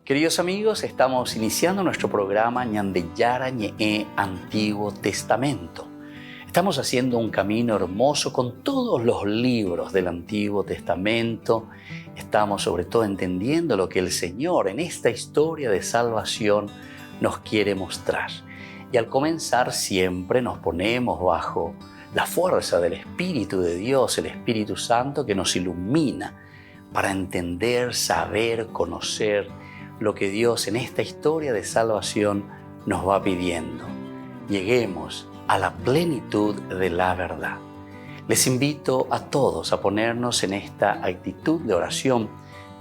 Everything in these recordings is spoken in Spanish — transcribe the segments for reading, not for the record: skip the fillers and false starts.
Queridos amigos, estamos iniciando nuestro programa Ñandeyara Ñe'e Antiguo Testamento. Estamos haciendo un camino hermoso con todos los libros del Antiguo Testamento. Estamos sobre todo entendiendo lo que el Señor en esta historia de salvación nos quiere mostrar. Y al comenzar siempre nos ponemos bajo la fuerza del Espíritu de Dios, el Espíritu Santo que nos ilumina para entender, saber, conocer lo que Dios en esta historia de salvación nos va pidiendo. Lleguemos a la plenitud de la verdad. Les invito a todos a ponernos en esta actitud de oración,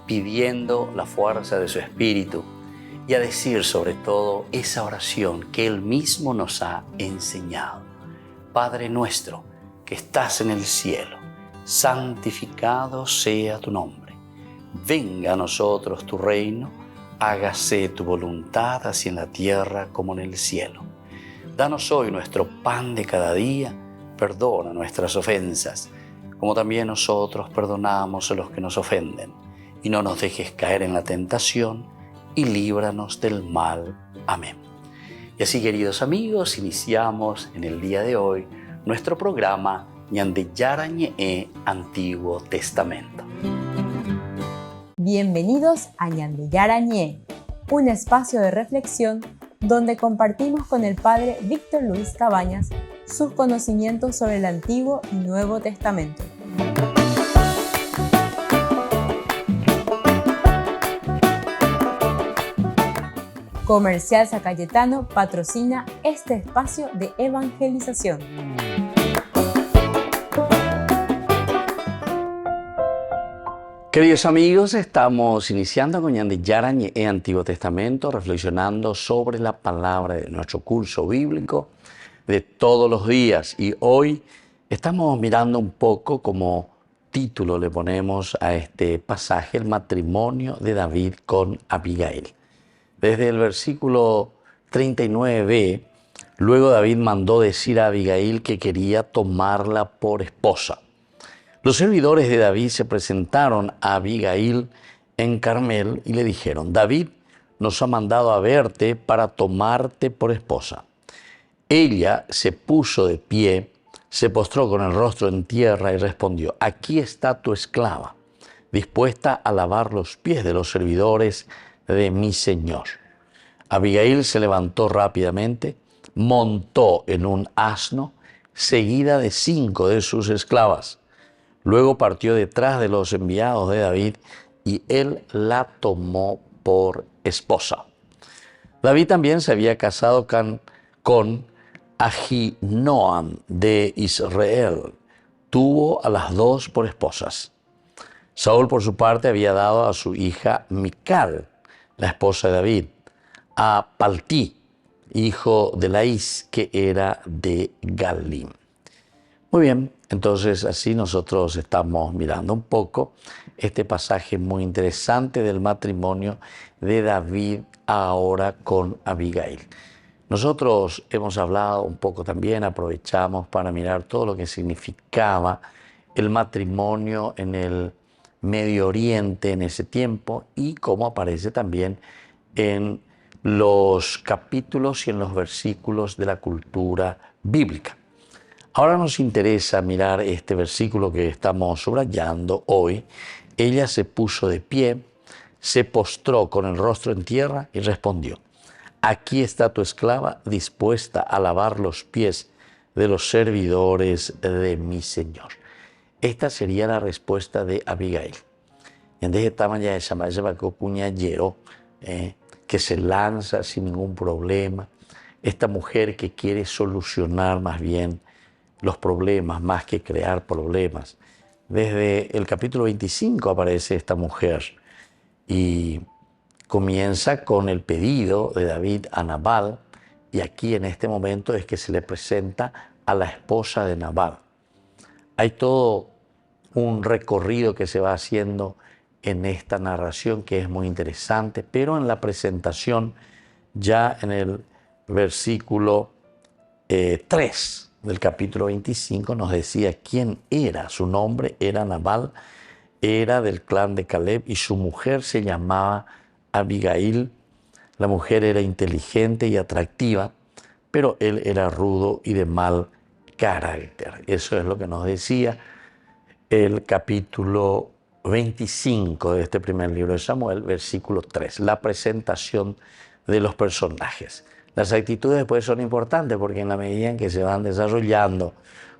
pidiendo la fuerza de su Espíritu y a decir sobre todo esa oración que Él mismo nos ha enseñado. Padre nuestro que estás en el cielo, santificado sea tu nombre. Venga a nosotros tu reino, hágase tu voluntad así en la tierra como en el cielo. Danos hoy nuestro pan de cada día, perdona nuestras ofensas, como también nosotros perdonamos a los que nos ofenden. Y no nos dejes caer en la tentación, y líbranos del mal. Amén. Y así, queridos amigos, iniciamos en el día de hoy nuestro programa Ñandeyara Ñe'e Antiguo Testamento. Bienvenidos a Ñandeyara Ñe'e, un espacio de reflexión donde compartimos con el Padre Víctor Luis Cabañas sus conocimientos sobre el Antiguo y Nuevo Testamento. Comercial San Cayetano patrocina este espacio de evangelización. Queridos amigos, estamos iniciando con Ñandeyara Ñe'e Antiguo Testamento, reflexionando sobre la palabra de nuestro curso bíblico de todos los días. Y hoy estamos mirando un poco, como título le ponemos a este pasaje, el matrimonio de David con Abigail. Desde el versículo 39b, luego David mandó decir a Abigail que quería tomarla por esposa. Los servidores de David se presentaron a Abigail en Carmel y le dijeron: David nos ha mandado a verte para tomarte por esposa. Ella se puso de pie, se postró con el rostro en tierra y respondió: aquí está tu esclava, dispuesta a lavar los pies de los servidores de mi señor. Abigail se levantó rápidamente, montó en un asno, seguida de 5 de sus esclavas. Luego partió detrás de los enviados de David y él la tomó por esposa. David también se había casado con Ahinoam de Israel. Tuvo a las 2 por esposas. Saúl, por su parte, había dado a su hija Mical, la esposa de David, a Paltí, hijo de Laís, que era de Galim. Muy bien, entonces así nosotros estamos mirando un poco este pasaje muy interesante del matrimonio de David ahora con Abigail. Nosotros hemos hablado un poco también, aprovechamos para mirar todo lo que significaba el matrimonio en el Medio Oriente en ese tiempo y cómo aparece también en los capítulos y en los versículos de la cultura bíblica. Ahora nos interesa mirar este versículo que estamos subrayando hoy. Ella se puso de pie, se postró con el rostro en tierra y respondió: aquí está tu esclava dispuesta a lavar los pies de los servidores de mi señor. Esta sería la respuesta de Abigail. Que se lanza sin ningún problema. Esta mujer que quiere solucionar más bien los problemas más que crear problemas. Desde el capítulo 25 aparece esta mujer y comienza con el pedido de David a Nabal, y aquí en este momento es que se le presenta a la esposa de Nabal. Hay todo un recorrido que se va haciendo en esta narración que es muy interesante, pero en la presentación, ya en el versículo 3 del capítulo 25 nos decía quién era. Su nombre era Nabal, era del clan de Caleb y su mujer se llamaba Abigail, la mujer era inteligente y atractiva, pero él era rudo y de mal carácter. Eso es lo que nos decía el capítulo 25 de este primer libro de Samuel, versículo 3, la presentación de los personajes. Las actitudes después son importantes porque en la medida en que se van desarrollando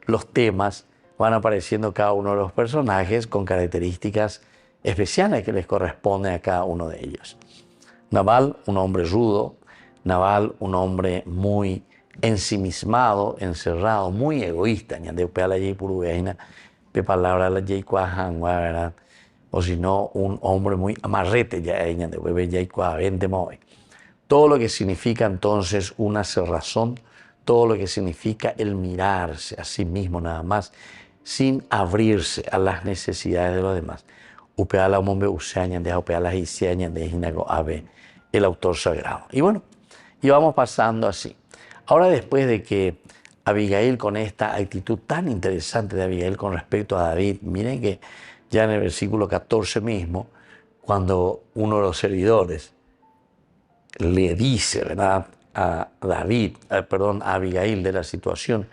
los temas, van apareciendo cada uno de los personajes con características especiales que les corresponden a cada uno de ellos. Nabal, un hombre rudo. Nabal, un hombre muy ensimismado, encerrado, muy egoísta. O si no, un hombre muy amarrete. Todo lo que significa entonces una cerrazón, todo lo que significa el mirarse a sí mismo nada más, sin abrirse a las necesidades de los demás. El autor sagrado. Y bueno, y vamos pasando así. Ahora, después de que Abigail, con esta actitud tan interesante de Abigail con respecto a David, miren que ya en el versículo 14 mismo, cuando uno de los servidores le dice, ¿verdad?, a Abigail, de la situación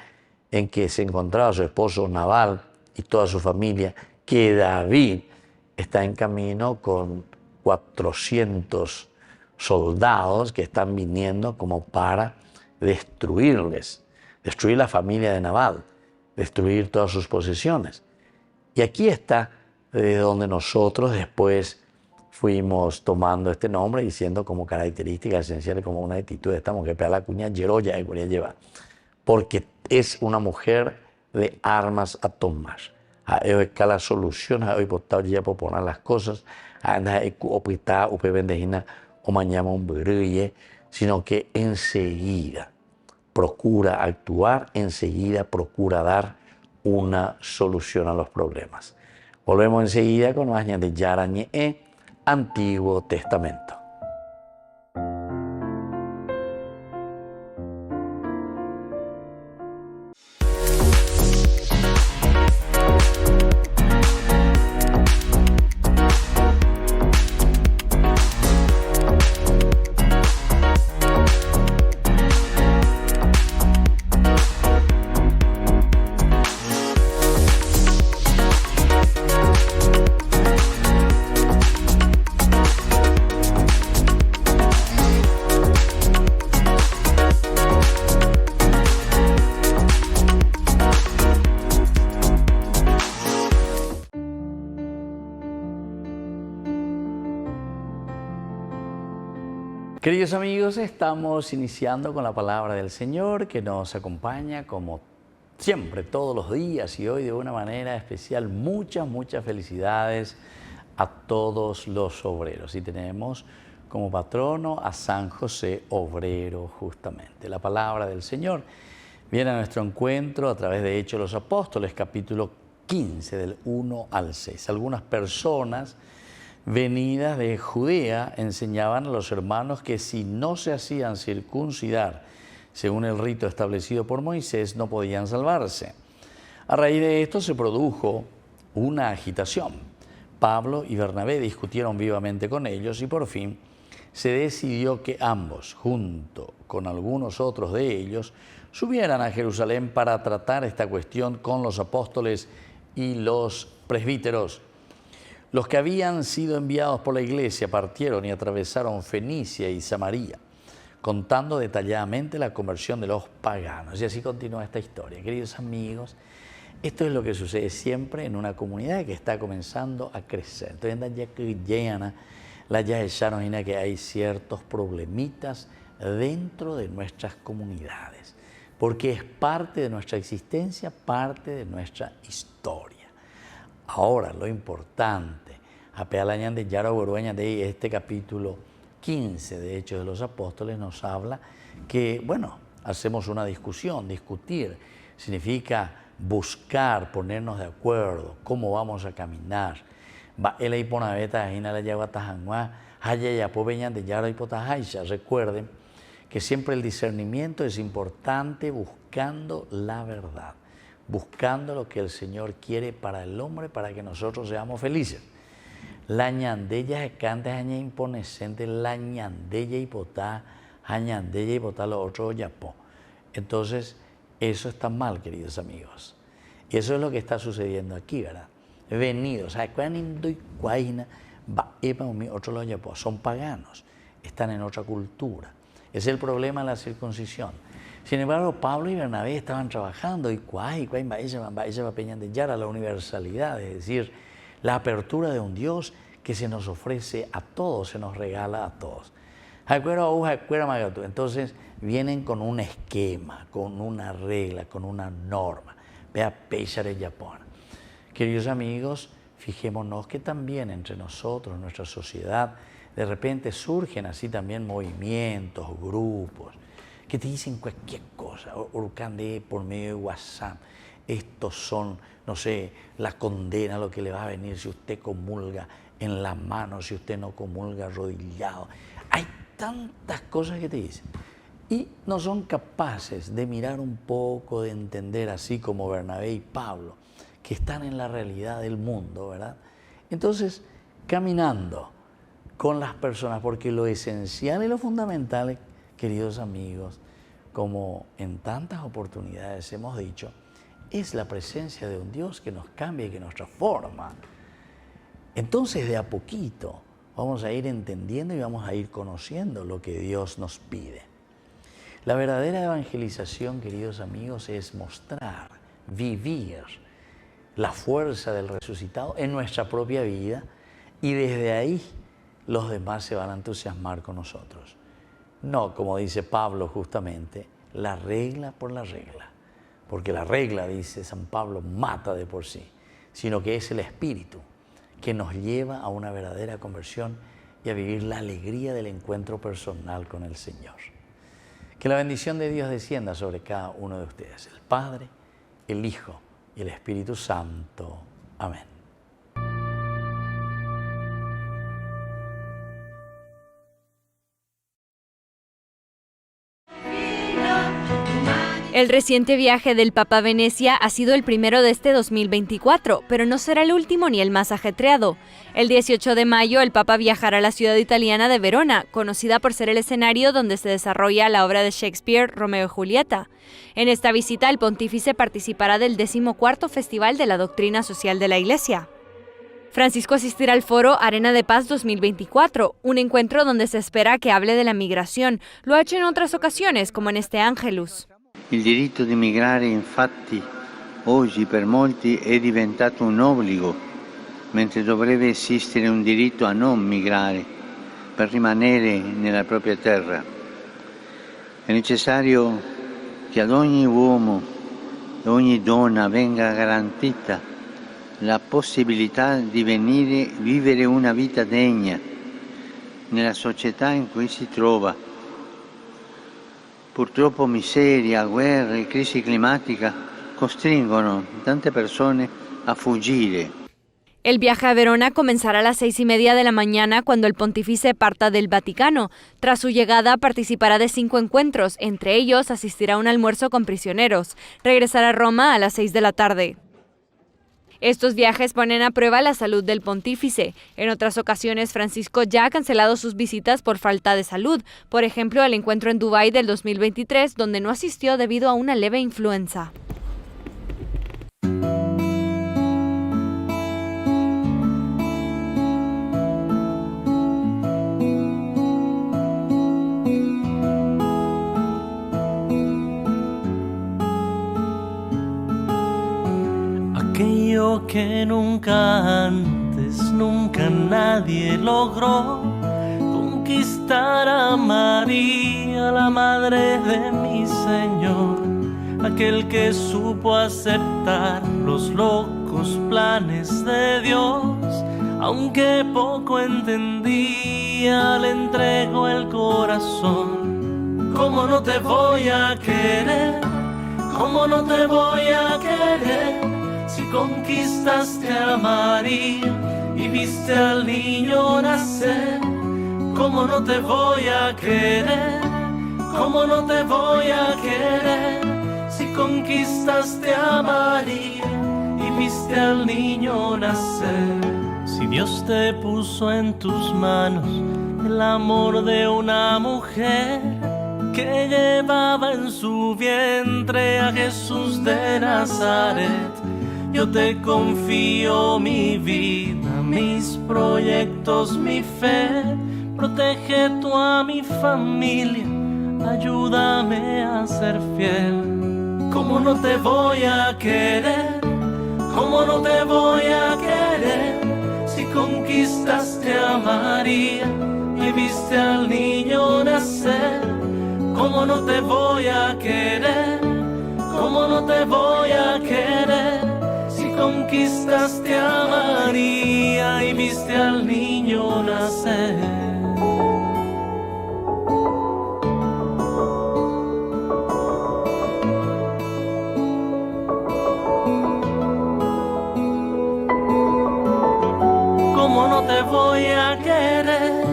en que se encontraba su esposo Nabal y toda su familia, que David está en camino con 400 soldados que están viniendo como para destruirles, destruir la familia de Nabal, destruir todas sus posesiones. Y aquí está de donde nosotros después fuimos tomando este nombre, diciendo como característica esencial, como una actitud de esta mujer, la cuña Yeroya de Corea lleva, porque es una mujer de armas a tomar. Hoy la solución, hoy ya por poner las cosas, o mañana un brille, sino que enseguida procura actuar, enseguida procura dar una solución a los problemas. Volvemos enseguida con más de Yarañe, Antiguo Testamento. Queridos amigos, estamos iniciando con la palabra del Señor que nos acompaña como siempre, todos los días, y hoy de una manera especial. Muchas felicidades a todos los obreros. Y tenemos como patrono a San José Obrero, justamente. La palabra del Señor viene a nuestro encuentro a través de Hechos de los Apóstoles, capítulo 15, del 1 al 6. Algunas personas venidas de Judea enseñaban a los hermanos que si no se hacían circuncidar según el rito establecido por Moisés, no podían salvarse. A raíz de esto se produjo una agitación. Pablo y Bernabé discutieron vivamente con ellos y por fin se decidió que ambos, junto con algunos otros de ellos, subieran a Jerusalén para tratar esta cuestión con los apóstoles y los presbíteros. Los que habían sido enviados por la iglesia partieron y atravesaron Fenicia y Samaria, contando detalladamente la conversión de los paganos. Y así continúa esta historia. Queridos amigos, esto es lo que sucede siempre en una comunidad que está comenzando a crecer. Entonces, ya que llegan la ya que hay ciertos problemitas dentro de nuestras comunidades, porque es parte de nuestra existencia, parte de nuestra historia. Ahora, lo importante, de este capítulo 15 de Hechos de los Apóstoles nos habla que, bueno, hacemos una discusión. Discutir significa buscar, ponernos de acuerdo, cómo vamos a caminar. Recuerden que siempre el discernimiento es importante, buscando la verdad, buscando lo que el Señor quiere para el hombre, para que nosotros seamos felices. La ñandella se canta, aña imponecente, la ñandella hipotá, añandella hipotá, lo otro yapó. Entonces, eso está mal, queridos amigos. Y eso es lo que está sucediendo aquí, ¿verdad? Venidos, son paganos, están en otra cultura. Es el problema de la circuncisión. Sin embargo, Pablo y Bernabé estaban trabajando y a la universalidad, es decir, la apertura de un Dios que se nos ofrece a todos, se nos regala a todos. Entonces vienen con un esquema, con una regla, con una norma. Vea, Peixare Japón. Queridos amigos, fijémonos que también entre nosotros, en nuestra sociedad, de repente surgen así también movimientos, grupos, que te dicen cualquier cosa, Urcande por medio de WhatsApp. Estos son, no sé, la condena, lo que le va a venir si usted comulga en la mano, si usted no comulga arrodillado. Hay tantas cosas que te dicen. Y no son capaces de mirar un poco, de entender, así como Bernabé y Pablo, que están en la realidad del mundo, ¿verdad? Entonces, caminando con las personas, porque lo esencial y lo fundamental, queridos amigos, como en tantas oportunidades hemos dicho, es la presencia de un Dios que nos cambia y que nos transforma. Entonces, de a poquito, vamos a ir entendiendo y vamos a ir conociendo lo que Dios nos pide. La verdadera evangelización, queridos amigos, es mostrar, vivir la fuerza del resucitado en nuestra propia vida y desde ahí los demás se van a entusiasmar con nosotros. No, como dice Pablo justamente, la regla por la regla, porque la regla, dice San Pablo, mata de por sí, sino que es el Espíritu que nos lleva a una verdadera conversión y a vivir la alegría del encuentro personal con el Señor. Que la bendición de Dios descienda sobre cada uno de ustedes, el Padre, el Hijo y el Espíritu Santo. Amén. El reciente viaje del Papa a Venecia ha sido el primero de este 2024, pero no será el último ni el más ajetreado. El 18 de mayo, el Papa viajará a la ciudad italiana de Verona, conocida por ser el escenario donde se desarrolla la obra de Shakespeare, Romeo y Julieta. En esta visita, el pontífice participará del 14º Festival de la Doctrina Social de la Iglesia. Francisco asistirá al foro Arena de Paz 2024, un encuentro donde se espera que hable de la migración. Lo ha hecho en otras ocasiones, como en este Angelus. Il diritto di migrare, infatti, oggi per molti è diventato un obbligo, mentre dovrebbe esistere un diritto a non migrare, per rimanere nella propria terra. È necessario che ad ogni uomo e ogni donna venga garantita la possibilità di vivere una vita degna nella società in cui si trova. Purtroppo miseria, guerre e crisi climatica costringono tante persone a fuggire. El viaje a Verona comenzará a las 6:30 de la mañana cuando el pontífice parta del Vaticano. Tras su llegada participará de 5 encuentros, entre ellos asistirá a un almuerzo con prisioneros. Regresará a Roma a las 6 de la tarde. Estos viajes ponen a prueba la salud del pontífice. En otras ocasiones, Francisco ya ha cancelado sus visitas por falta de salud. Por ejemplo, al encuentro en Dubái del 2023, donde no asistió debido a una leve influenza. Aquello que nunca antes, nunca nadie logró, conquistar a María, la madre de mi Señor, aquel que supo aceptar los locos planes de Dios, aunque poco entendía, le entregó el corazón. ¿Cómo no te voy a querer? ¿Cómo no te voy a querer? Si conquistaste a María y viste al niño nacer, ¿cómo no te voy a querer? ¿Cómo no te voy a querer? Si conquistaste a María y viste al niño nacer. Si Dios te puso en tus manos el amor de una mujer que llevaba en su vientre a Jesús de Nazaret, yo te confío mi vida, mis proyectos, mi fe. Protege tú a mi familia, ayúdame a ser fiel. ¿Cómo no te voy a querer? ¿Cómo no te voy a querer? Si conquistaste a María y viste al niño nacer. ¿Cómo no te voy a querer? ¿Cómo no te voy a querer? Si conquistaste a María y viste al niño nacer. ¿Cómo no te voy a querer?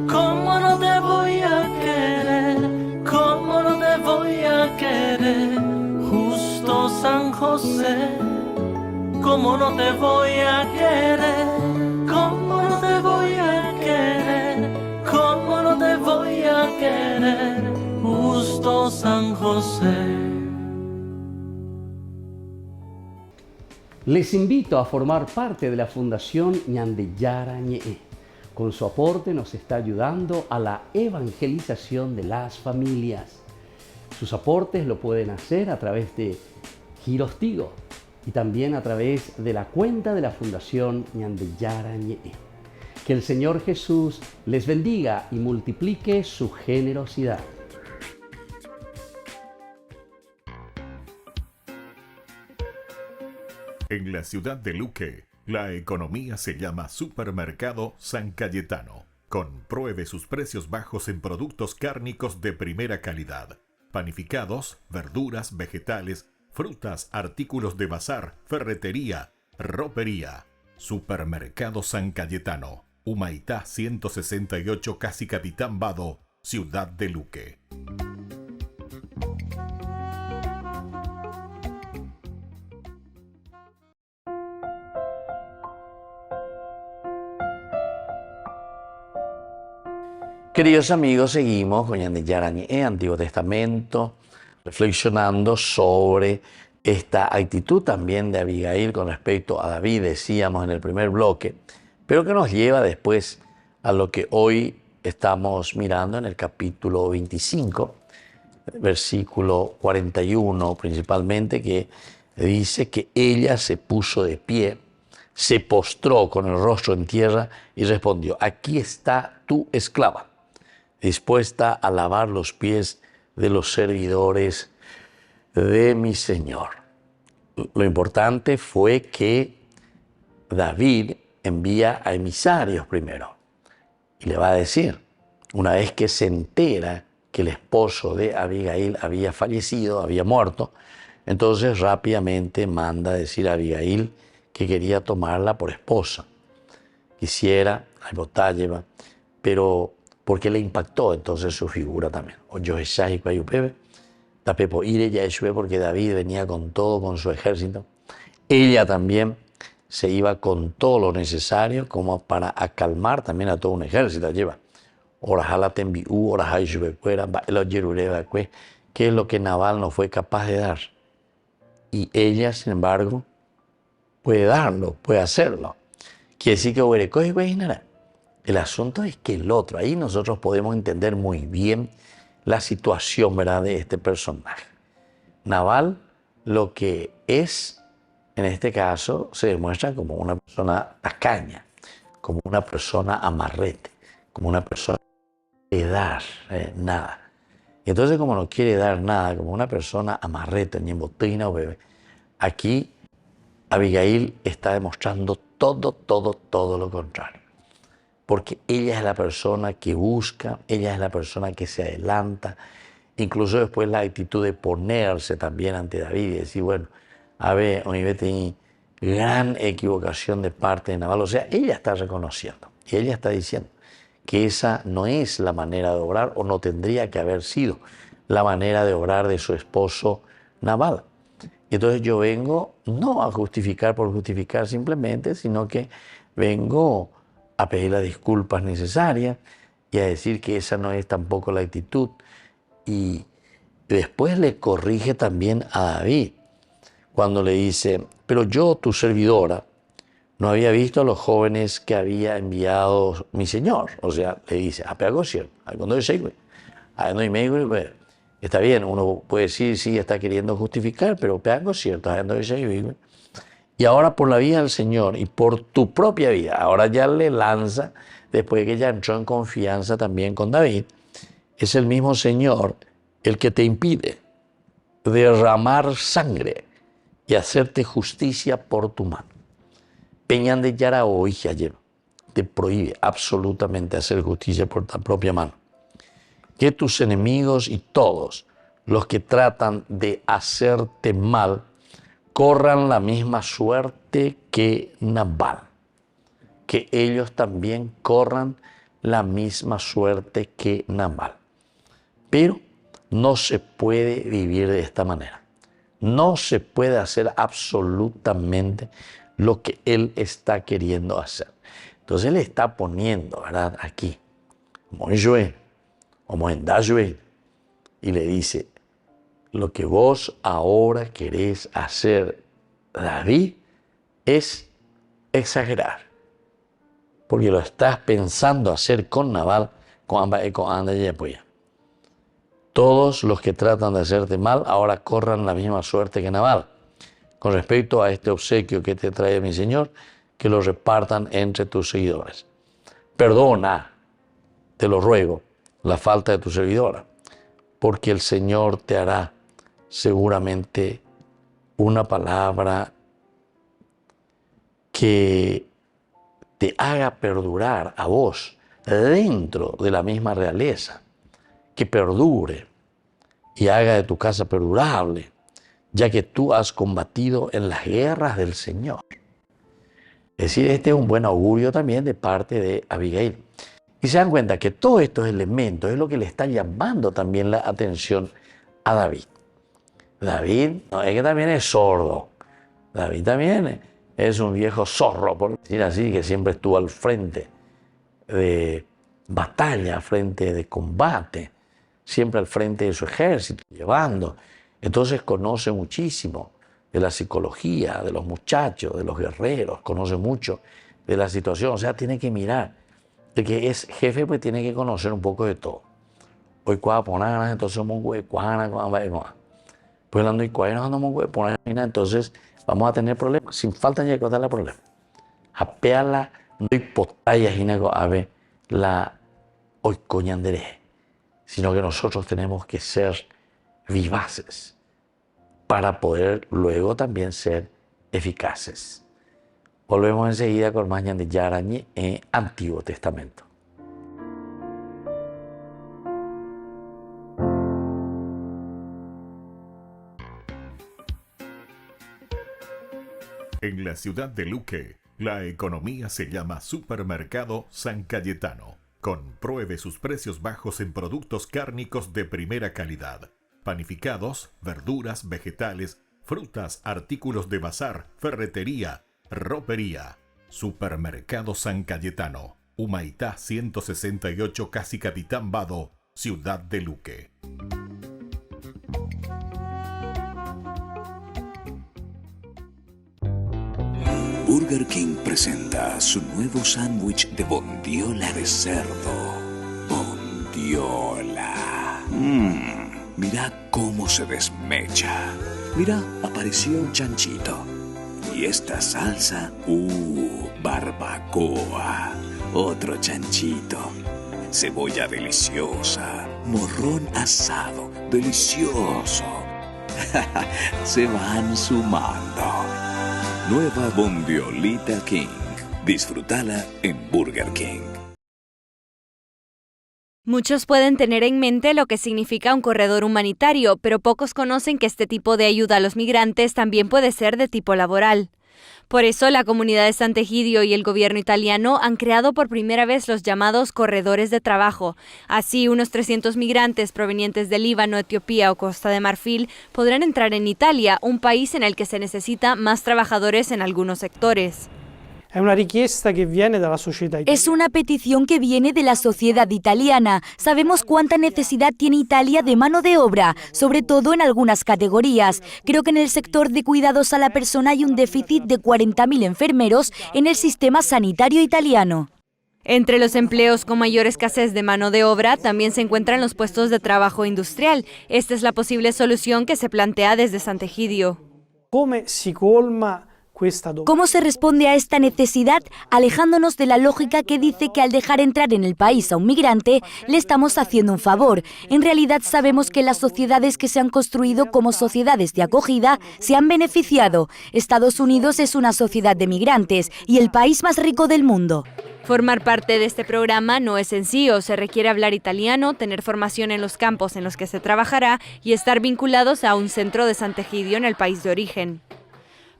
¿Cómo no te voy a querer? ¿Cómo no te voy a querer? Justo San José. ¿Cómo no te voy a querer? ¿Cómo no te voy a querer? ¿Cómo no te voy a querer? Justo San José. Les invito a formar parte de la Fundación Ñande Yarañe. Con su aporte nos está ayudando a la evangelización de las familias. Sus aportes lo pueden hacer a través de Giros Tigo y también a través de la cuenta de la Fundación Ñande Yarañe. Que el Señor Jesús les bendiga y multiplique su generosidad. En la ciudad de Luque, la economía se llama Supermercado San Cayetano. Compruebe sus precios bajos en productos cárnicos de primera calidad. Panificados, verduras, vegetales, frutas, artículos de bazar, ferretería, ropería. Supermercado San Cayetano. Humaitá 168, Casi Capitán Vado, ciudad de Luque. Queridos amigos, seguimos con Ñande Yarañe, Antiguo Testamento, reflexionando sobre esta actitud también de Abigail con respecto a David, decíamos en el primer bloque, pero que nos lleva después a lo que hoy estamos mirando en el capítulo 25, versículo 41 principalmente, que dice que ella se puso de pie, se postró con el rostro en tierra y respondió: aquí está tu esclava, dispuesta a lavar los pies de los servidores de mi Señor. Lo importante fue que David envía a emisarios primero y le va a decir, una vez que se entera que el esposo de Abigail había fallecido, había muerto, entonces rápidamente manda a decir a Abigail que quería tomarla por esposa. Quisiera, pero porque le impactó entonces su figura también. Porque David venía con todo, con su ejército. Ella también se iba con todo lo necesario como para acalmar también a todo un ejército. ¿Qué es lo que Nabal no fue capaz de dar? Y ella, sin embargo, puede darlo, puede hacerlo. Quiere decir que el asunto es que el otro, ahí nosotros podemos entender muy bien la situación, ¿verdad?, de este personaje. Nabal, lo que es, en este caso, se demuestra como una persona tacaña, como una persona amarrete, como una persona que no quiere dar nada. Y entonces, como no quiere dar nada, como una persona amarrete, ni en botella o bebé, aquí Abigail está demostrando todo lo contrario. Porque ella es la persona que busca, ella es la persona que se adelanta, incluso después la actitud de ponerse también ante David y decir, bueno, a ver, tenía gran equivocación de parte de Nabal. O sea, ella está reconociendo y ella está diciendo que esa no es la manera de obrar o no tendría que haber sido la manera de obrar de su esposo Nabal. Y entonces yo vengo no a justificar por justificar simplemente, sino que vengo a pedir las disculpas necesarias y a decir que esa no es tampoco la actitud. Y después le corrige también a David cuando le dice, pero yo, tu servidora, no había visto a los jóvenes que había enviado mi Señor. O sea, le dice, apego cierto, cuando yo sé, está bien, uno puede decir, sí, está queriendo justificar, pero apego cierto, y ahora por la vida del Señor y por tu propia vida, ahora ya le lanza, después de que ya entró en confianza también con David, es el mismo Señor el que te impide derramar sangre y hacerte justicia por tu mano. Peñan de Yara hoy ayer te prohíbe absolutamente hacer justicia por tu propia mano. Que tus enemigos y todos los que tratan de hacerte mal corran la misma suerte que Nabal. Que ellos también corran la misma suerte que Nabal. Pero no se puede vivir de esta manera. No se puede hacer absolutamente lo que él está queriendo hacer. Entonces él está poniendo, ¿verdad? Aquí, como en Joel, como en Joel, y le dice, lo que vos ahora querés hacer, David, es exagerar. Porque lo estás pensando hacer con Nabal, con Anda y Apoya. Todos los que tratan de hacerte mal ahora corran la misma suerte que Nabal. Con respecto a este obsequio que te trae mi Señor, que lo repartan entre tus seguidores. Perdona, te lo ruego, la falta de tu servidora, porque el Señor te hará seguramente una palabra que te haga perdurar a vos dentro de la misma realeza, que perdure y haga de tu casa perdurable, ya que tú has combatido en las guerras del Señor. Es decir, este es un buen augurio también de parte de Abigail. Y se dan cuenta que todos estos elementos es lo que le está llamando también la atención a David. David no es que también es sordo. David también es un viejo zorro, por decir así, que siempre estuvo al frente de batalla, al frente de combate, siempre al frente de su ejército, llevando. Entonces conoce muchísimo de la psicología, de los muchachos, de los guerreros, conoce mucho de la situación. O sea, tiene que mirar. El que es jefe, pues tiene que conocer un poco de todo. Hoy entonces somos pues hablando y entonces vamos a tener problemas. Sin falta de contarle problemas. Apeala no hipotaya a ver la hoy coñandere, sino que nosotros tenemos que ser vivaces para poder luego también ser eficaces. Volvemos enseguida con más de Yarañe en Antiguo Testamento. En la ciudad de Luque, la economía se llama Supermercado San Cayetano. Compruebe sus precios bajos en productos cárnicos de primera calidad. Panificados, verduras, vegetales, frutas, artículos de bazar, ferretería, ropería. Supermercado San Cayetano, Humaitá 168, Casi Capitán Vado, Ciudad de Luque. Burger King presenta su nuevo sándwich de bondiola de cerdo. Bondiola. Mira cómo se desmecha. Mira, apareció un chanchito. Y esta salsa, barbacoa. Otro chanchito. Cebolla deliciosa. Morrón asado, delicioso. Se van sumando. Nueva Bondiolita King. Disfrútala en Burger King. Muchos pueden tener en mente lo que significa un corredor humanitario, pero pocos conocen que este tipo de ayuda a los migrantes también puede ser de tipo laboral. Por eso, la comunidad de Sant'Egidio y el gobierno italiano han creado por primera vez los llamados corredores de trabajo. Así, unos 300 migrantes provenientes de Líbano, Etiopía o Costa de Marfil podrán entrar en Italia, un país en el que se necesita más trabajadores en algunos sectores. Es una petición que viene de la sociedad italiana. Sabemos cuánta necesidad tiene Italia de mano de obra, sobre todo en algunas categorías. Creo que en el sector de cuidados a la persona hay un déficit de 40.000 enfermeros en el sistema sanitario italiano. Entre los empleos con mayor escasez de mano de obra también se encuentran los puestos de trabajo industrial. Esta es la posible solución que se plantea desde Sant'Egidio. ¿Cómo se responde a esta necesidad? Alejándonos de la lógica que dice que al dejar entrar en el país a un migrante le estamos haciendo un favor. En realidad sabemos que las sociedades que se han construido como sociedades de acogida se han beneficiado. Estados Unidos es una sociedad de migrantes y el país más rico del mundo. Formar parte de este programa no es sencillo, se requiere hablar italiano, tener formación en los campos en los que se trabajará y estar vinculados a un centro de Sant'Egidio en el país de origen.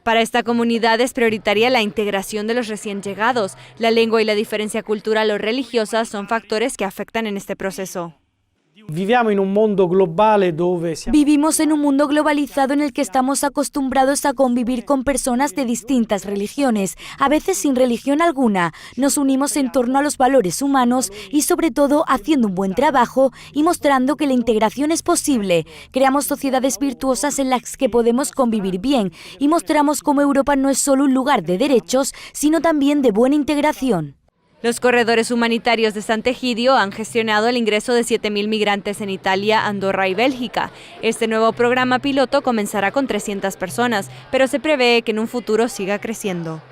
Para esta comunidad es prioritaria la integración de los recién llegados. La lengua y la diferencia cultural o religiosa son factores que afectan en este proceso. Vivimos en un mundo globalizado en el que estamos acostumbrados a convivir con personas de distintas religiones, a veces sin religión alguna. Nos unimos en torno a los valores humanos y sobre todo haciendo un buen trabajo y mostrando que la integración es posible. Creamos sociedades virtuosas en las que podemos convivir bien y mostramos cómo Europa no es solo un lugar de derechos, sino también de buena integración. Los corredores humanitarios de Sant'Egidio han gestionado el ingreso de 7.000 migrantes en Italia, Andorra y Bélgica. Este nuevo programa piloto comenzará con 300 personas, pero se prevé que en un futuro siga creciendo.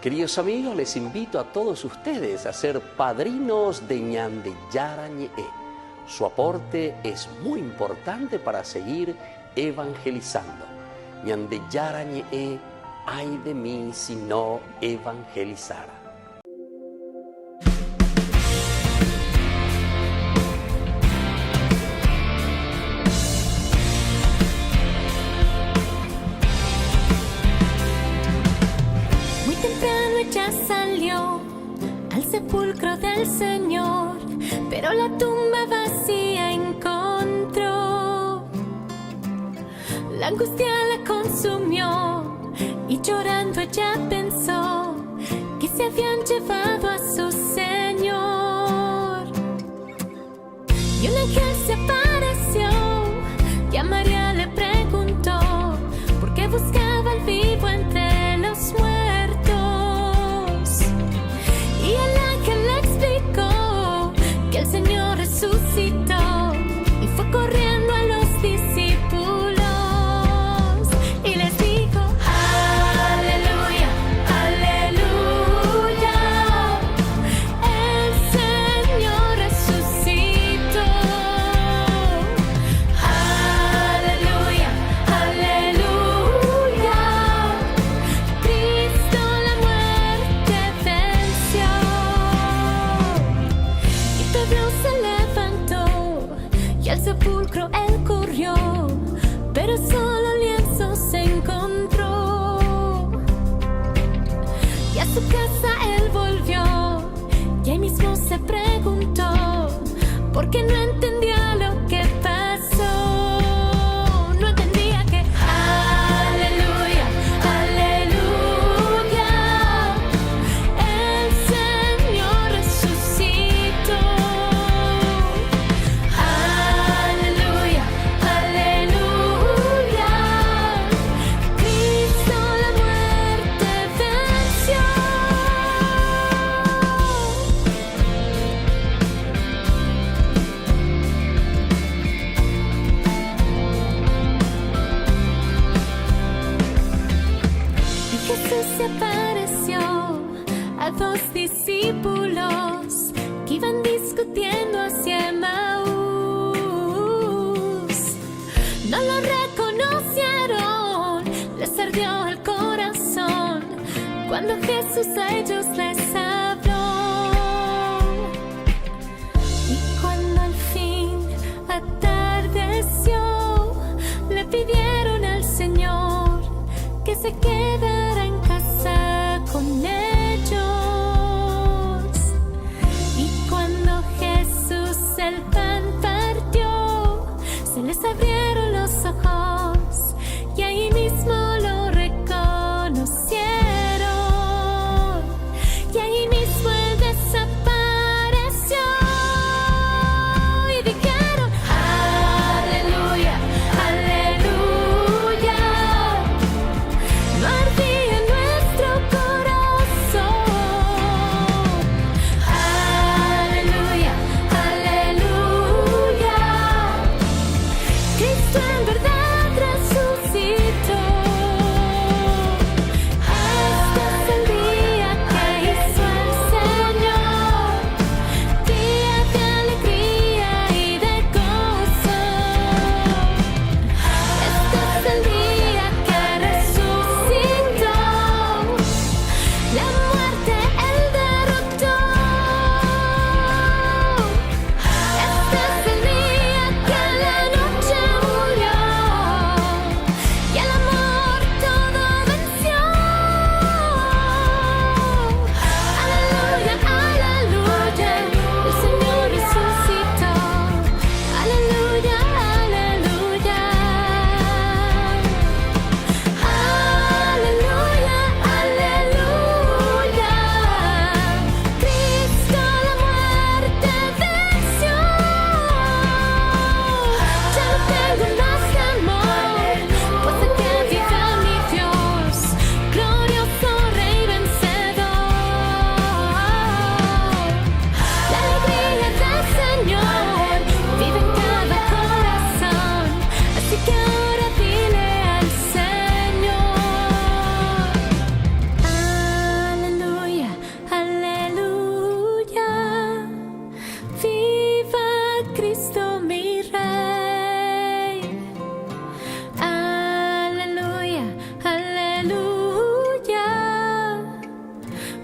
Queridos amigos, les invito a todos ustedes a ser padrinos de Ñande Yara Ñe'e. Su aporte es muy importante para seguir evangelizando. Ñande Yara Ñe'e, ay de mí si no evangelizara. Muy temprano ella salió al sepulcro del Señor, pero la tumba vacía encontró. La angustia la consumió y llorando ella pensó que se habían llevado a su Señor. Y un ángel se apareció y a María le preguntó por qué buscaba al vivo entre los muertos. Y el ángel le explicó que el Señor resucitó y fue corriendo a los discípulos. Pero solo lienzo se encontró. Y a su casa él volvió y ahí mismo se preguntó por qué no entendía lo que pasó. No entendía que aleluya, aleluya, el Señor resucitó. Aleluya, aleluya, Cristo la muerte venció. Y Jesús se apareció a dos discípulos que iban discutiendo hacia Emaús. No lo reconocieron, les ardió el corazón cuando Jesús a ellos les habló. Y cuando al fin atardeció, le pidieron al Señor que se quedara en casa con ellos. Y cuando Jesús el pan partió, se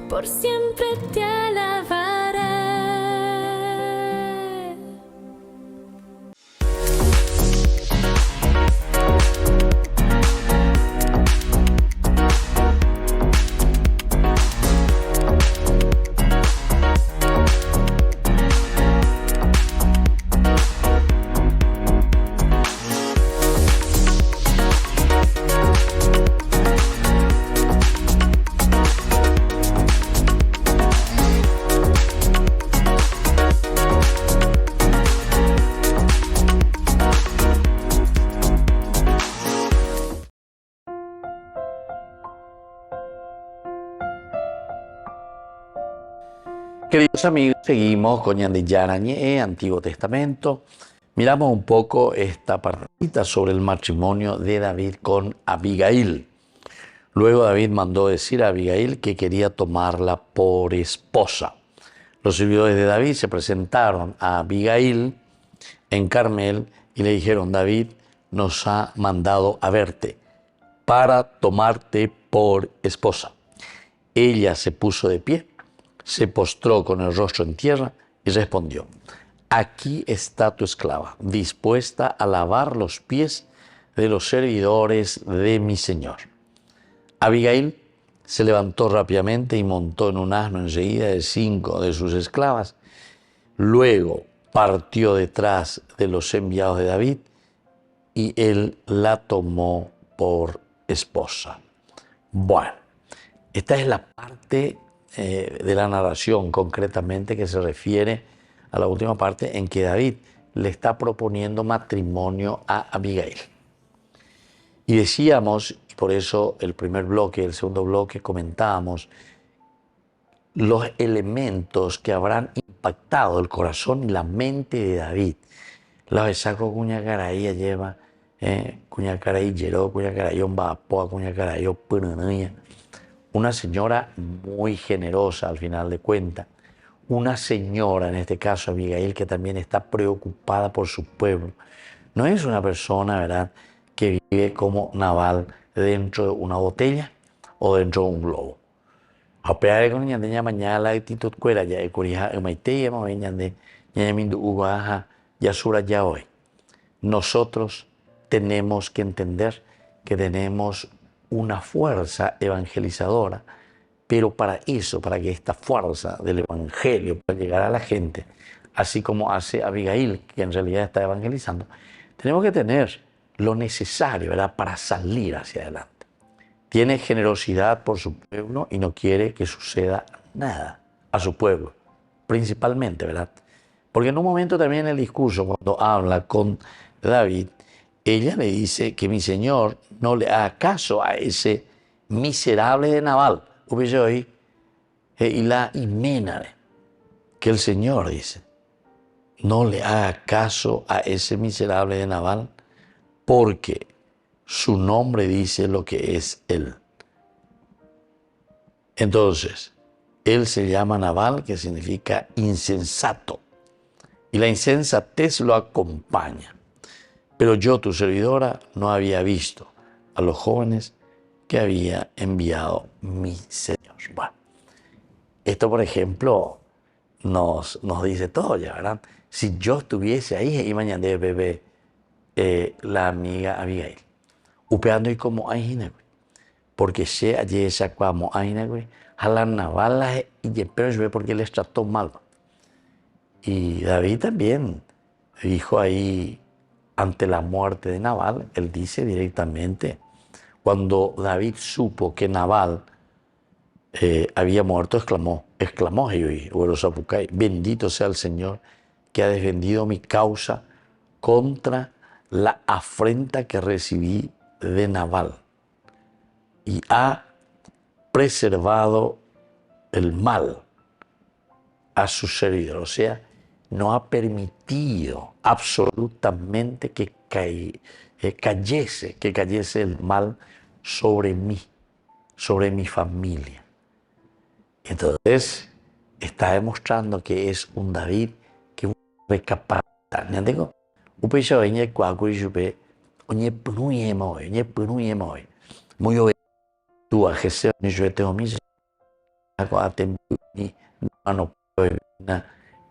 por siempre te alabaré. Queridos amigos, seguimos con Ñande Yarañé, Antiguo Testamento. Miramos un poco esta partita sobre el matrimonio de David con Abigail. Luego David mandó decir a Abigail que quería tomarla por esposa. Los servidores de David se presentaron a Abigail en Carmel y le dijeron: David nos ha mandado a verte para tomarte por esposa. Ella se puso de pie, se postró con el rostro en tierra y respondió: aquí está tu esclava, dispuesta a lavar los pies de los servidores de mi señor. Abigail se levantó rápidamente y montó en un asno enseguida de 5 de sus esclavas. Luego partió detrás de los enviados de David y él la tomó por esposa. Bueno, esta es la parte de la narración concretamente que se refiere a la última parte en que David le está proponiendo matrimonio a Abigail. Y decíamos, y por eso el primer bloque, el segundo bloque comentábamos los elementos que habrán impactado el corazón y la mente de David. La besaco cuña caraía lleva, cuña caraí yeró, cuña carayón bapoa, cuña carayó punanaya. Una señora muy generosa al final de cuentas. Una señora, en este caso Abigail, que también está preocupada por su pueblo. No es una persona, ¿verdad?, que vive como Nabal dentro de una botella o dentro de un globo. A pesar de que ña de mañana la actitud cuera ya de corija en maite ma ña de ña mindu ugaja ya sura ya hoy. Nosotros tenemos que entender que tenemos una fuerza evangelizadora, pero para eso, para que esta fuerza del evangelio pueda llegar a la gente, así como hace Abigail, que en realidad está evangelizando, tenemos que tener lo necesario, ¿verdad?, para salir hacia adelante. Tiene generosidad por su pueblo y no quiere que suceda nada a su pueblo, principalmente, ¿verdad? Porque en un momento también en el discurso, cuando habla con David, ella le dice que mi señor no le haga caso a ese miserable de Nabal. Y la iménare, que el Señor dice, no le haga caso a ese miserable de Nabal, porque su nombre dice lo que es él. Entonces, él se llama Nabal, que significa insensato, y la insensatez lo acompaña. Pero yo, tu servidora, no había visto a los jóvenes que había enviado mi Señor. Bueno, esto, por ejemplo, nos dice todo ya, ¿verdad? Si yo estuviese ahí, y mañana de bebé, la amiga Abigail, upeando y como ahí, porque se allí esa como ahí, jalan navalas y pero yo ve porque les trató mal. Y David también dijo ahí, ante la muerte de Nabal, él dice directamente, cuando David supo que Nabal había muerto, exclamó, bendito sea el Señor que ha defendido mi causa contra la afrenta que recibí de Nabal y ha preservado el mal a su servidor. O sea, no ha permitido absolutamente que cayese el mal sobre mí, sobre mi familia. Entonces, está demostrando que es un David que es recapaz. Muy obediente a Jesús,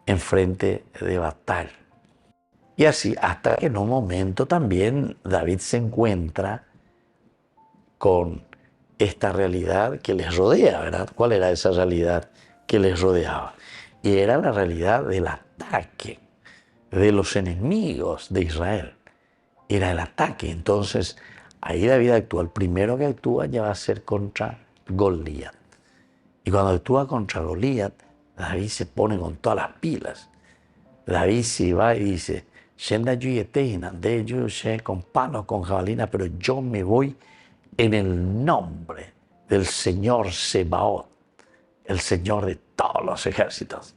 enfrente de batalla. Y así, hasta que en un momento también David se encuentra con esta realidad que les rodea, ¿verdad? ¿Cuál era esa realidad que les rodeaba? Y era la realidad del ataque de los enemigos de Israel. Era el ataque. Entonces, ahí David actúa. El primero que actúa ya va a ser contra Goliat. Y cuando actúa contra Goliat, David se pone con todas las pilas. David se va y dice, con palos, con jabalina, pero yo me voy en el nombre del Señor Sebaot, el Señor de todos los ejércitos.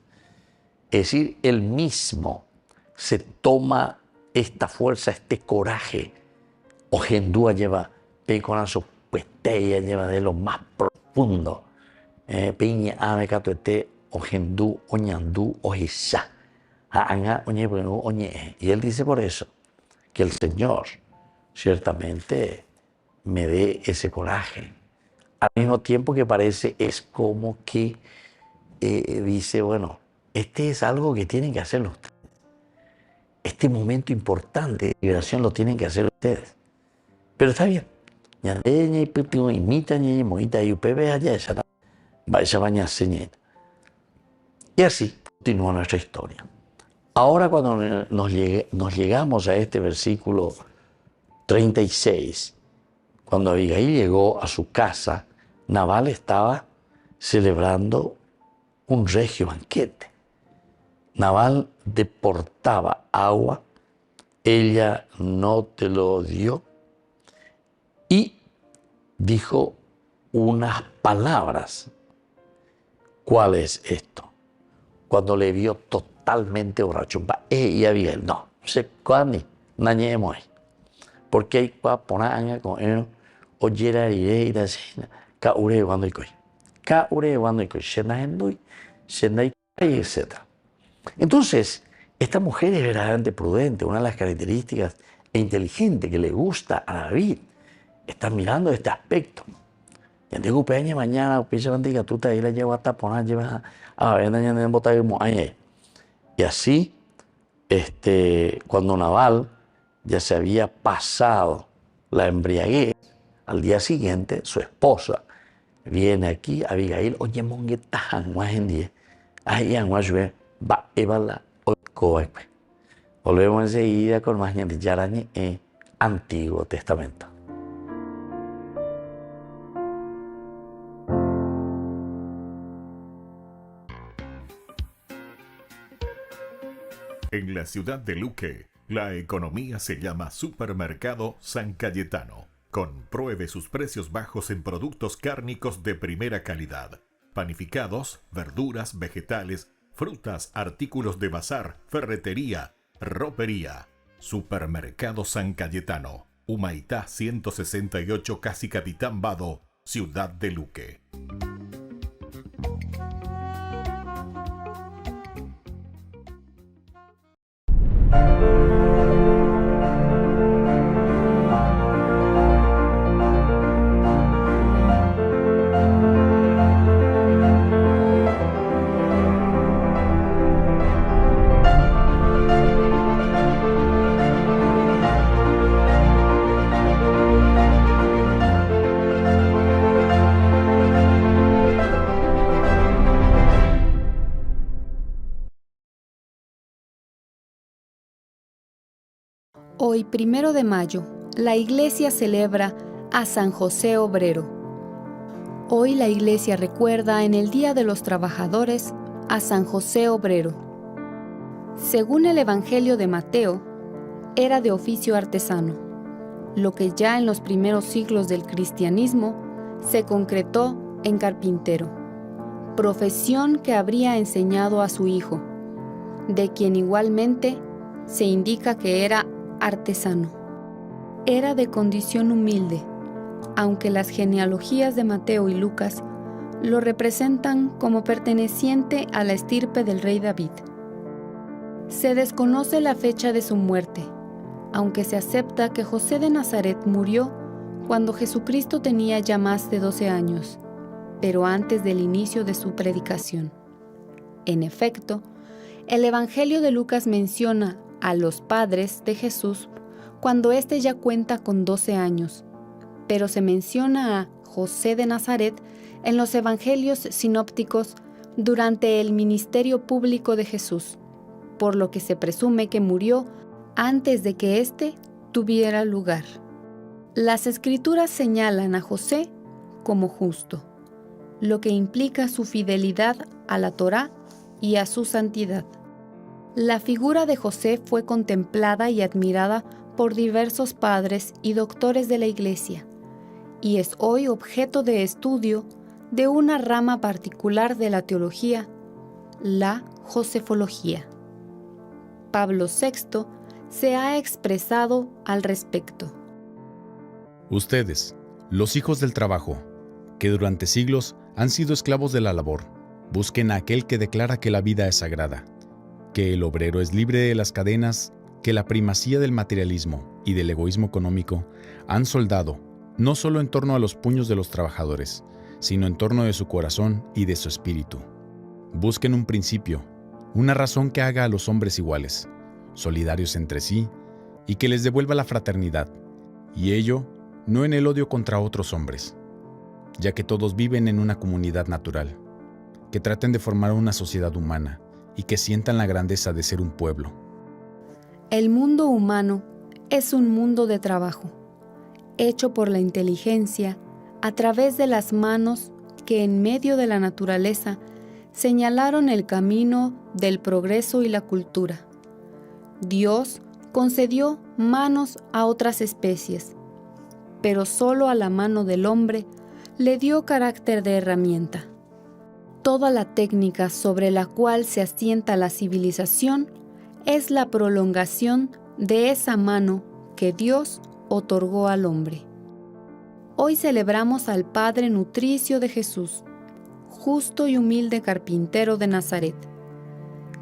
Es decir, él mismo se toma esta fuerza, este coraje. Ogendúa lleva, con su puesteya lleva de lo más profundo. Piña, ame, catuete, ogendú, oñandú, ojisá. Y él dice por eso que el Señor ciertamente me dé ese coraje. Al mismo tiempo que parece, es como que dice, bueno, este es algo que tienen que hacer ustedes. Este momento importante de liberación lo tienen que hacer ustedes. Pero está bien. Y así continúa nuestra historia. Ahora cuando nos llegamos a este versículo 36, cuando Abigail llegó a su casa, Nabal estaba celebrando un regio banquete. Nabal deportaba agua, ella no te lo dio, y dijo unas palabras. ¿Cuál es esto? Cuando le vio totalmente borracho. Y Abigail, no, se cuani, nañemos. Porque hay que poner con él, oyera y la cena, caure cuando hay que. Caure cuando hay que, etc. Entonces, esta mujer es verdaderamente prudente, una de las características e inteligente que le gusta a David. Está mirando este aspecto. Y digo, peña mañana, picha bandiga, tú te ahí la llevo hasta poner, llevas a ver, en botar y así, cuando Nabal ya se había pasado la embriaguez, al día siguiente, su esposa viene aquí, Abigail, oye, monguetajan, guajen, ahí en Guajué, va, evala, oicoepe. Volvemos enseguida con más de Yarañe en Antiguo Testamento. En la ciudad de Luque, la economía se llama Supermercado San Cayetano. Compruebe sus precios bajos en productos cárnicos de primera calidad. Panificados, verduras, vegetales, frutas, artículos de bazar, ferretería, ropería. Supermercado San Cayetano. Humaitá 168, Casi Capitán Vado, ciudad de Luque. Hoy, 1 de mayo, la Iglesia celebra a San José Obrero. Hoy la Iglesia recuerda en el Día de los Trabajadores a San José Obrero. Según el Evangelio de Mateo, era de oficio artesano, lo que ya en los primeros siglos del cristianismo se concretó en carpintero, profesión que habría enseñado a su hijo, de quien igualmente se indica que era artesano. Era de condición humilde, aunque las genealogías de Mateo y Lucas lo representan como perteneciente a la estirpe del rey David. Se desconoce la fecha de su muerte, aunque se acepta que José de Nazaret murió cuando Jesucristo tenía ya más de 12 años. pero antes del inicio de su predicación. En efecto, el Evangelio de Lucas menciona a los padres de Jesús cuando éste ya cuenta con 12 años, pero se menciona a José de Nazaret en los Evangelios sinópticos durante el ministerio público de Jesús, por lo que se presume que murió antes de que éste tuviera lugar. Las Escrituras señalan a José como justo, lo que implica su fidelidad a la Torá y a su santidad. La figura de José fue contemplada y admirada por diversos padres y doctores de la Iglesia, y es hoy objeto de estudio de una rama particular de la teología, la josefología. Pablo VI se ha expresado al respecto. Ustedes, los hijos del trabajo, que durante siglos han sido esclavos de la labor, busquen a aquel que declara que la vida es sagrada, que el obrero es libre de las cadenas que la primacía del materialismo y del egoísmo económico han soldado, no solo en torno a los puños de los trabajadores, sino en torno de su corazón y de su espíritu. Busquen un principio, una razón que haga a los hombres iguales, solidarios entre sí, y que les devuelva la fraternidad, y ello no en el odio contra otros hombres, ya que todos viven en una comunidad natural, que traten de formar una sociedad humana y que sientan la grandeza de ser un pueblo. El mundo humano es un mundo de trabajo, hecho por la inteligencia a través de las manos que en medio de la naturaleza señalaron el camino del progreso y la cultura. Dios concedió manos a otras especies, pero solo a la mano del hombre le dio carácter de herramienta. Toda la técnica sobre la cual se asienta la civilización es la prolongación de esa mano que Dios otorgó al hombre. Hoy celebramos al Padre nutricio de Jesús, justo y humilde carpintero de Nazaret,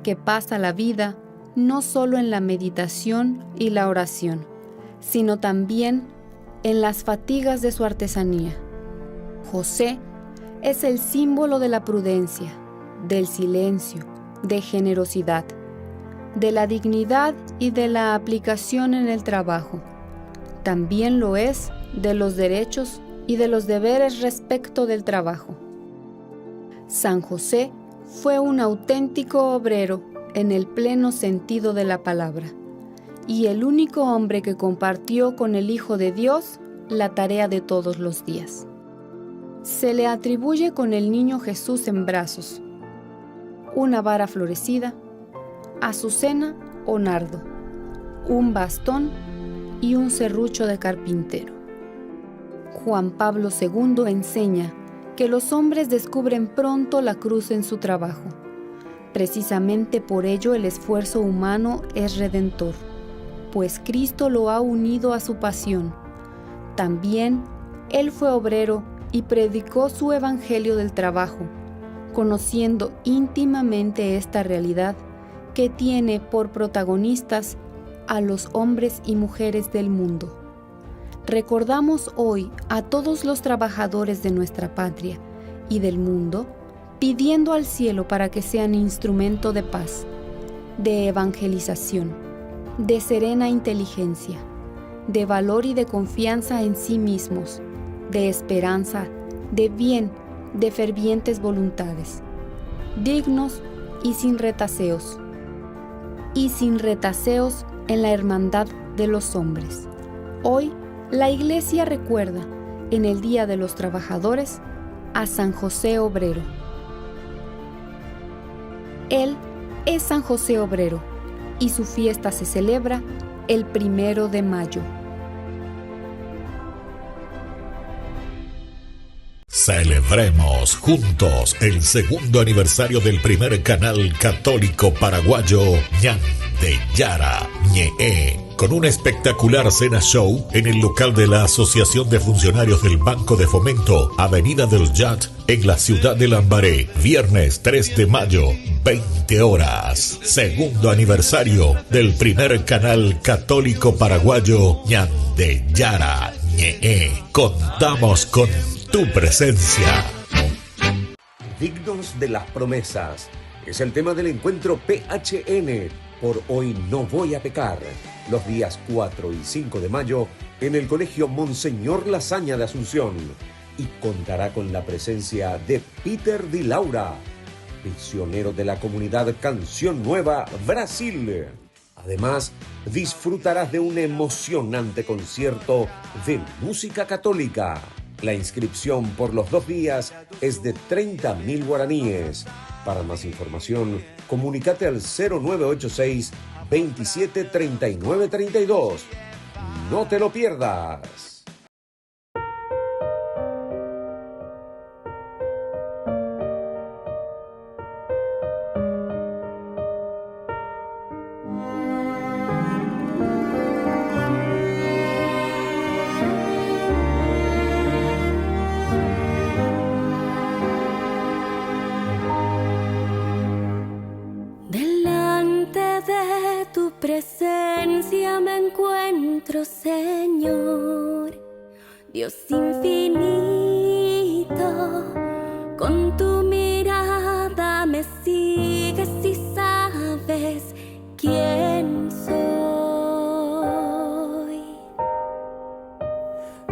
que pasa la vida no solo en la meditación y la oración, sino también en las fatigas de su artesanía. José es el símbolo de la prudencia, del silencio, de generosidad, de la dignidad y de la aplicación en el trabajo. También lo es de los derechos y de los deberes respecto del trabajo. San José fue un auténtico obrero en el pleno sentido de la palabra, y el único hombre que compartió con el Hijo de Dios la tarea de todos los días. Se le atribuye con el niño Jesús en brazos, una vara florecida, azucena o nardo, un bastón y un serrucho de carpintero. Juan Pablo II enseña que los hombres descubren pronto la cruz en su trabajo. Precisamente por ello el esfuerzo humano es redentor, pues Cristo lo ha unido a su pasión. También Él fue obrero y predicó su evangelio del trabajo, conociendo íntimamente esta realidad que tiene por protagonistas a los hombres y mujeres del mundo. Recordamos hoy a todos los trabajadores de nuestra patria y del mundo, pidiendo al cielo para que sean instrumento de paz, de evangelización, de serena inteligencia, de valor y de confianza en sí mismos, de esperanza, de bien, de fervientes voluntades, dignos y sin retaseos en la hermandad de los hombres. Hoy, la Iglesia recuerda, en el Día de los Trabajadores, a San José Obrero. Él es San José Obrero y su fiesta se celebra el 1 de mayo. Celebremos juntos el segundo aniversario del primer canal católico paraguayo Ñande Yara Ñe'e, con una espectacular cena show en el local de la Asociación de Funcionarios del Banco de Fomento, Avenida del Yat, en la ciudad de Lambaré, viernes 3 de mayo, 20 horas. Segundo aniversario del primer canal católico paraguayo Ñande Yara Ñe'e. Contamos con tu presencia. dignos de las promesas. Es el tema del encuentro PHN, por Hoy No Voy a Pecar, los días 4 y 5 de mayo en el Colegio Monseñor Lasaña de Asunción, y contará con la presencia de Peter Di Laura, misionero de la comunidad Canción Nueva Brasil. Además, disfrutarás de un emocionante concierto de música católica. La inscripción por los 2 días es de 30.000 guaraníes. Para más información, comunícate al 0986 27 39 32. No te lo pierdas. Presencia me encuentro, Señor, Dios infinito, con tu mirada me sigues y sabes quién soy.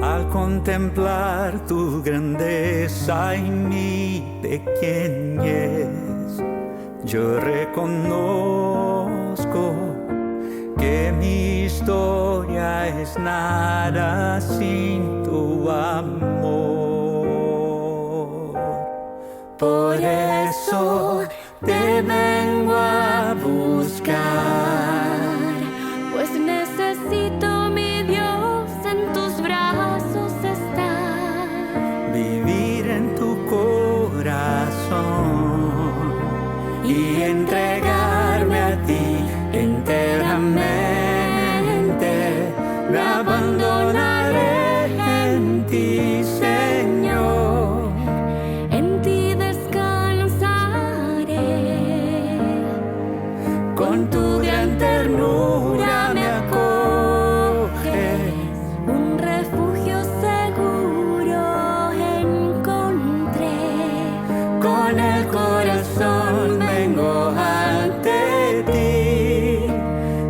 Al contemplar tu grandeza y mi pequeñez, yo reconozco que mi historia es nada sin tu amor. Por eso te vengo a buscar, pues necesito, mi Dios, en tus brazos estar, vivir en tu corazón y entregarme a ti enteramente. Me abandonaré en ti, Señor, en ti descansaré. Con tu gran ternura me acoges, un refugio seguro encontré. con el corazón vengo ante ti.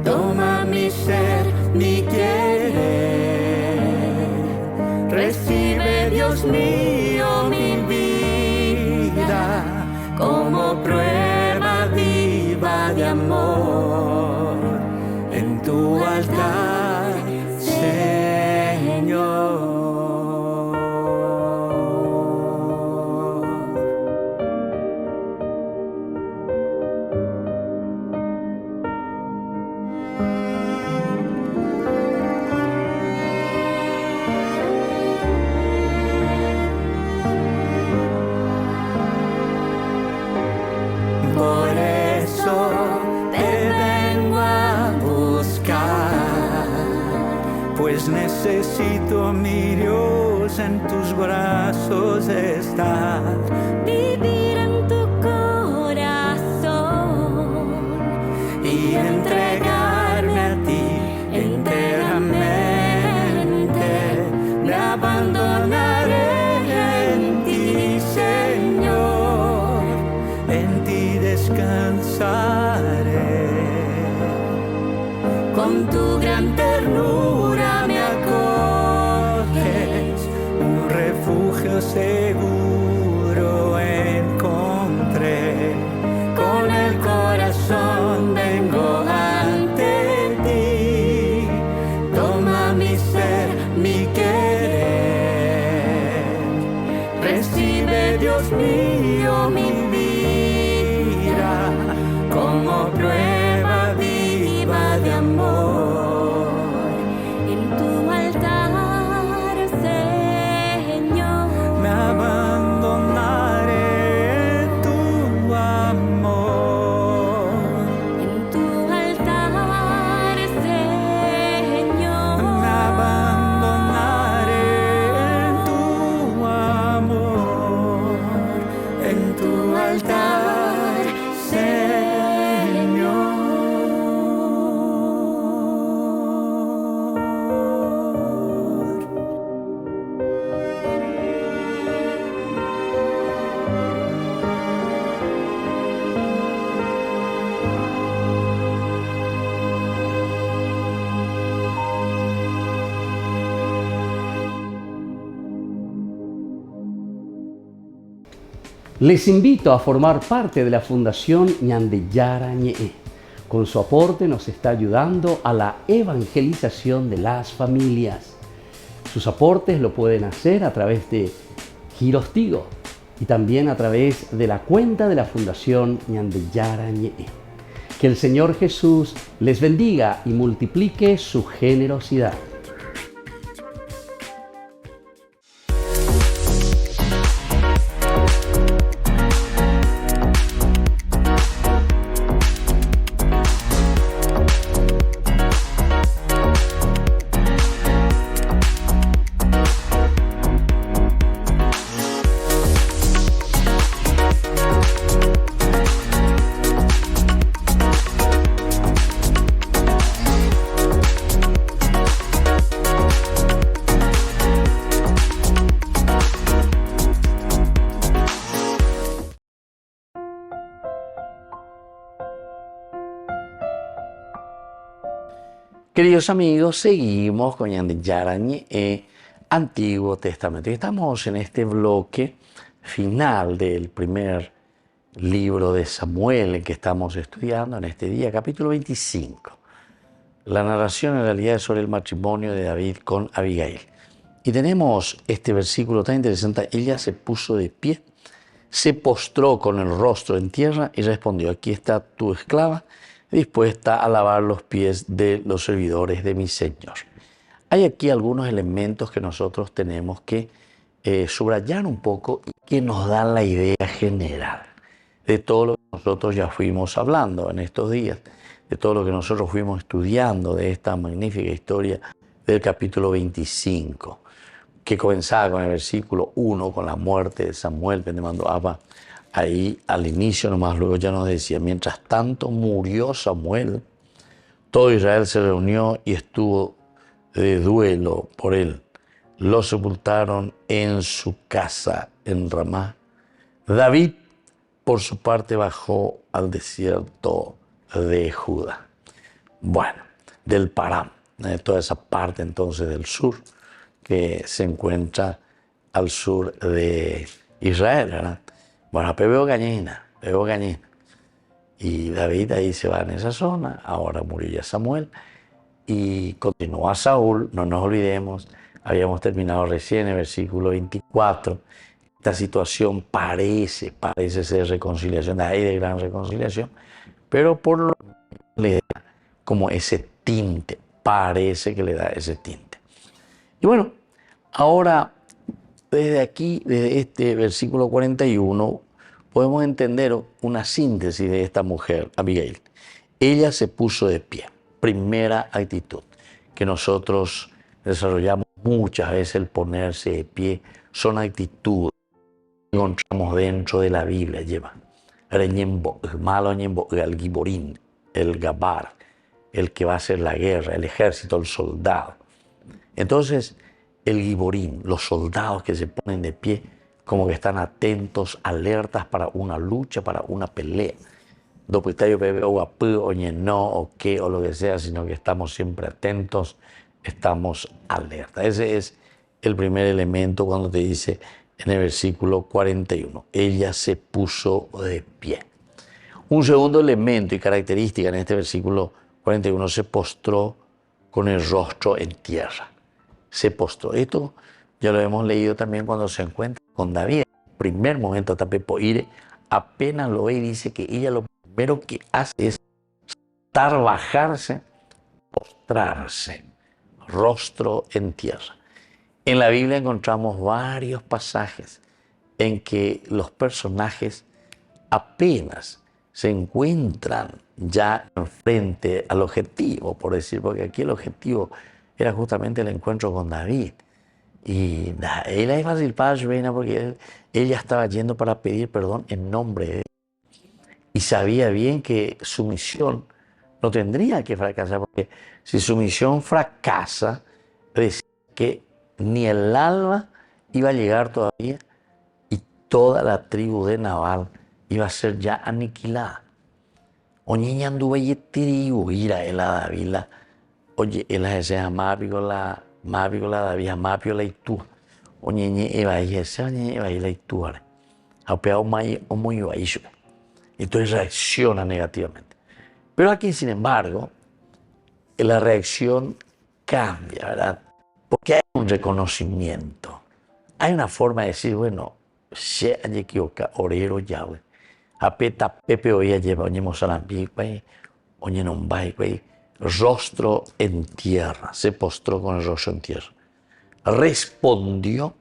Toma mi ser, mi querer, recibe, Dios mío, mi vida como prueba viva de amor en tu altar, Señor. Por eso te vengo a buscar, pues necesito, mi Dios, en tus brazos estar, vivir en tu corazón y entregarme a ti enteramente. Me abandonaré en ti, Señor, en ti descansaré. Con tu gran ternura me acoges, un refugio seguro encontré. Con el corazón vengo ante ti. Toma mi ser, mi querer, recibe, Dios mío, mi vida como prueba viva de amor en tu altar, Señor. Me abandonaré en tu amor, en tu altar, Señor. me abandonaré en tu amor, en tu altar, Señor. Les invito a formar parte de la Fundación Ñande Yara Ñe'e. Con su aporte nos está ayudando a la evangelización de las familias. Sus aportes lo pueden hacer a través de Giros Tigo y también a través de la cuenta de la Fundación Ñande Yara Ñe'e. Que el Señor Jesús les bendiga y multiplique su generosidad. Queridos amigos, seguimos con Ñande Yara Ñe'e, Antiguo Testamento. Y estamos en este bloque final del primer libro de Samuel que estamos estudiando en este día, capítulo 25. La narración en realidad es sobre el matrimonio de David con Abigail. Y tenemos este versículo tan interesante. Ella se puso de pie, se postró con el rostro en tierra y respondió: aquí está tu esclava, dispuesta a lavar los pies de los servidores de mi Señor. Hay aquí algunos elementos que nosotros tenemos que subrayar un poco y que nos dan la idea general de todo lo que nosotros ya fuimos hablando en estos días, de todo lo que nosotros fuimos estudiando de esta magnífica historia del capítulo 25, que comenzaba con el versículo 1, con la muerte de Samuel, que mandó Abba. Ahí al inicio nomás, luego ya nos decía: mientras tanto murió Samuel, todo Israel se reunió y estuvo de duelo por él. Lo sepultaron en su casa en Ramá. David, por su parte, bajó al desierto de Judá. Bueno, del Param, toda esa parte entonces del sur, que se encuentra al sur de Israel, ¿verdad? Bueno, pero veo gañina. Y David ahí se va en esa zona. Ahora murió ya Samuel. Y continúa Saúl, no nos olvidemos. Habíamos terminado recién el versículo 24. Esta situación parece ser reconciliación, hay de gran reconciliación, pero por lo que le da como ese tinte, parece que le da ese tinte. Y bueno, ahora desde aquí, desde este versículo 41, podemos entender una síntesis de esta mujer, Abigail. Ella se puso de pie. Primera actitud que nosotros desarrollamos muchas veces, el ponerse de pie, son actitudes que encontramos dentro de la Biblia. Lleva el giborín, el gabar, el que va a hacer la guerra, el ejército, el soldado. Entonces, el giborín, los soldados que se ponen de pie, como que están atentos, alertas para una lucha, para una pelea. No o qué o lo que sea, sino que estamos siempre atentos, estamos alertas. Ese es el primer elemento cuando te dice en el versículo 41, ella se puso de pie. Un segundo elemento y característica en este versículo 41, se postró con el rostro en tierra. Se postró. Esto ya lo hemos leído también cuando se encuentra con David. En el primer momento, Tapepoire apenas lo ve y dice que ella lo primero que hace es bajarse, postrarse, rostro en tierra. En la Biblia encontramos varios pasajes en que los personajes apenas se encuentran ya frente al objetivo, por decir, porque aquí el objetivo era justamente el encuentro con David. Y él es fácil para Shvena porque él ya estaba yendo para pedir perdón en nombre de él. Y sabía bien que su misión no tendría que fracasar, porque si su misión fracasa, decía que ni el alba iba a llegar todavía y toda la tribu de Nabal iba a ser ya aniquilada. Oye, anduve y tribu, ira el David, oye, él desea mápicola David, mápiola y tú. Oye, eva y ese, oye, eva y la y tú. Entonces reacciona negativamente. Pero aquí, sin embargo, la reacción cambia, ¿verdad? Porque hay un reconocimiento. Hay una forma de decir, bueno, se haya equivocado, orero Yahweh. Apeta Pepe oía lleva, oñemos salambi, oñenombai, rostro en tierra, se postró con el rostro en tierra. Respondió,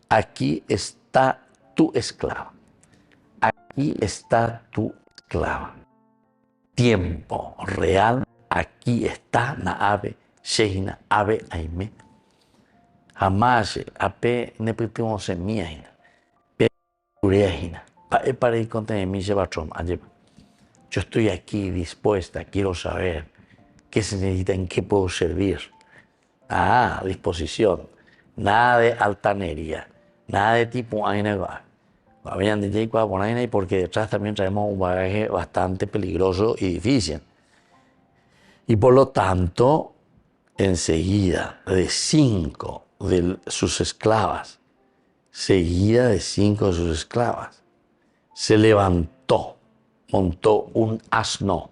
aquí está tu esclava. Aquí está tu esclava. Tiempo real, aquí está Naabe, Sheina, Abe, Aime. Jamás, Ape, Nepitimos en mía, Pe, Ureajina, para ir contra mí, yo estoy aquí dispuesta, quiero saber qué se necesita, en qué puedo servir. Disposición. Nada de altanería, nada de tipo aina. Porque detrás también traemos un bagaje bastante peligroso y difícil. Y por lo tanto, enseguida de 5 de sus esclavas, se levantó, montó un asno,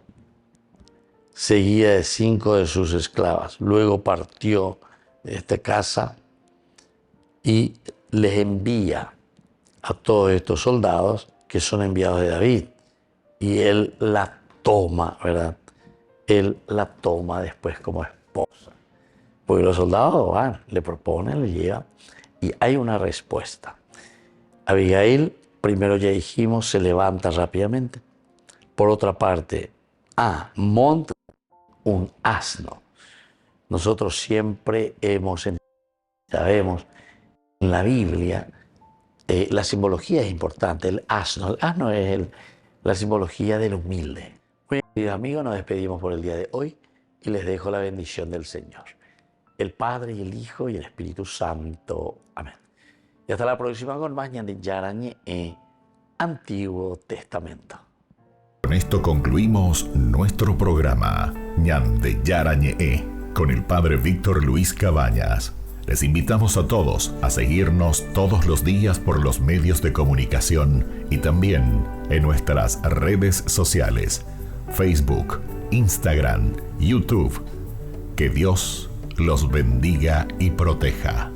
seguida de 5 de sus esclavas. Luego partió de esta casa y les envía a todos estos soldados que son enviados de David. Y él la toma, ¿verdad? Él la toma después como esposa. Porque los soldados van, le proponen, le llevan. Y hay una respuesta. Abigail, primero ya dijimos, se levanta rápidamente. Por otra parte, monta un asno. Nosotros siempre sabemos, en la Biblia, la simbología es importante. El asno es la simbología del humilde. Muy bien, queridos amigos, nos despedimos por el día de hoy y les dejo la bendición del Señor. El Padre y el Hijo y el Espíritu Santo. Amén. Y hasta la próxima con más Ñande Yarañe Antiguo Testamento. Con esto concluimos nuestro programa Ñande Yarañe con el Padre Víctor Luis Cabañas. Les invitamos a todos a seguirnos todos los días por los medios de comunicación y también en nuestras redes sociales, Facebook, Instagram, YouTube. Que Dios los bendiga y proteja.